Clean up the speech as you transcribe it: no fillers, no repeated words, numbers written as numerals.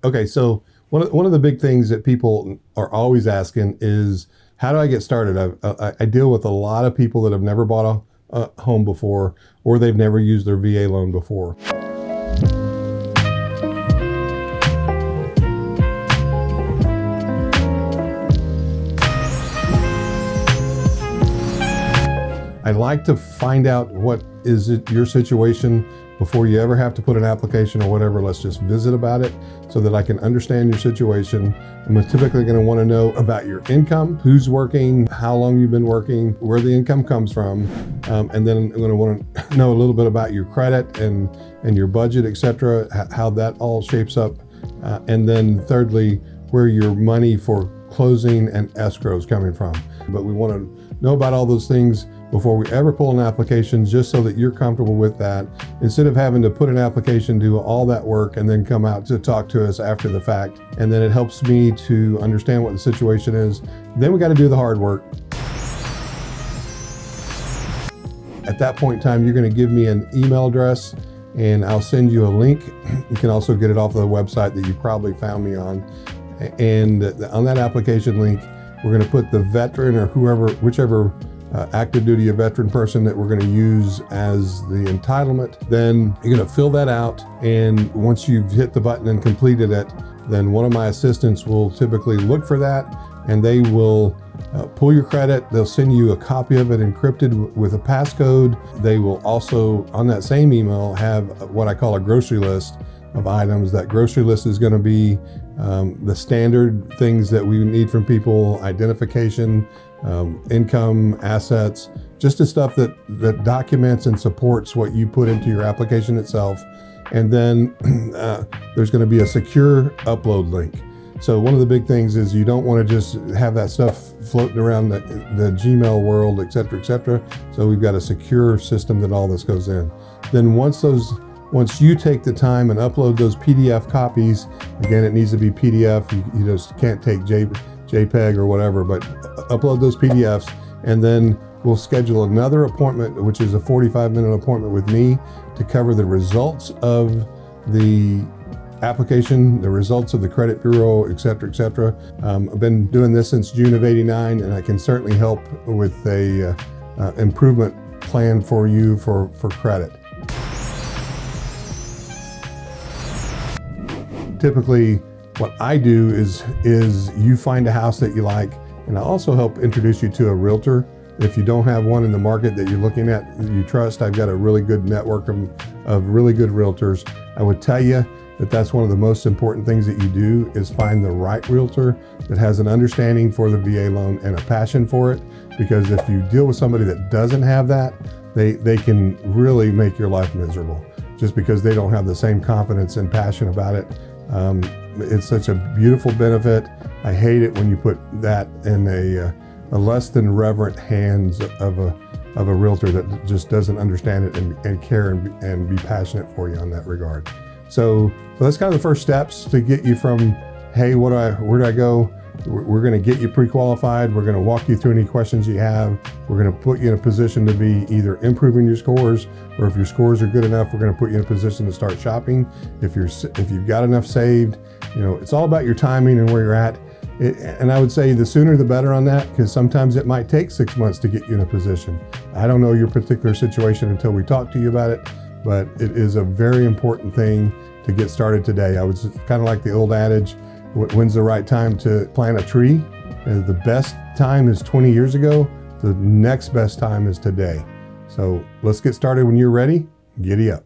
Okay, so one of the big things that people are always asking is, how do I get started? I deal with a lot of people that have never bought a home before, or they've never used their VA loan before. I like to find out what is your situation before you ever have to put an application or whatever. Let's just visit about it so that I can understand your situation. I'm typically going to want to know about your income, who's working, how long you've been working, where the income comes from, and then I'm going to want to know a little bit about your credit and your budget, etc., how that all shapes up, and then thirdly, where your money for closing and escrow is coming from. But we want to know about all those things before we ever pull an application, just so that you're comfortable with that, instead of having to put an application, do all that work, and then come out to talk to us after the fact. And then it helps me to understand what the situation is. Then we got to do the hard work. At that point in time, you're going to give me an email address and I'll send you a link. You can also get it off of the website that you probably found me on. And on that application link, we're going to put the veteran or whichever active duty or veteran person that we're going to use as the entitlement. Then you're going to fill that out, and once you've hit the button and completed it, then one of my assistants will typically look for that, and they will pull your credit. They'll send you a copy of it encrypted with a passcode. They will also, on that same email, have what I call a grocery list of items. That grocery list is going to be the standard things that we need from people: identification, income, assets, just the stuff that documents and supports what you put into your application itself. And then there's going to be a secure upload link. So one of the big things is you don't want to just have that stuff floating around the Gmail world, et cetera. So we've got a secure system that all this goes in. Then once you take the time and upload those PDF copies, again, it needs to be PDF. You just can't take JPEG or whatever, but upload those PDFs, and then we'll schedule another appointment, which is a 45-minute appointment with me, to cover the results of the application, the results of the credit bureau, et cetera. I've been doing this since June of '89, and I can certainly help with a improvement plan for you for credit. Typically, what I do is you find a house that you like, and I also help introduce you to a realtor. If you don't have one in the market that you're looking at, you trust, I've got a really good network of really good realtors. I would tell you that that's one of the most important things that you do, is find the right realtor that has an understanding for the VA loan and a passion for it. Because if you deal with somebody that doesn't have that, they can really make your life miserable, just because they don't have the same confidence and passion about it. It's such a beautiful benefit. I hate it when you put that in a less than reverent hands of a realtor that just doesn't understand it and care and be passionate for you on that regard. So that's kind of the first steps to get you from, hey, where do I go? We're going to get you pre-qualified. We're going to walk you through any questions you have. We're going to put you in a position to be either improving your scores, or if your scores are good enough, we're going to put you in a position to start shopping. If you've got enough saved, it's all about your timing and where you're at. And I would say the sooner the better on that, because sometimes it might take 6 months to get you in a position. I don't know your particular situation until we talk to you about it, but it is a very important thing to get started today. I was kind of like the old adage, when's the right time to plant a tree? The best time is 20 years ago. The next best time is today. So let's get started when you're ready. Giddy up.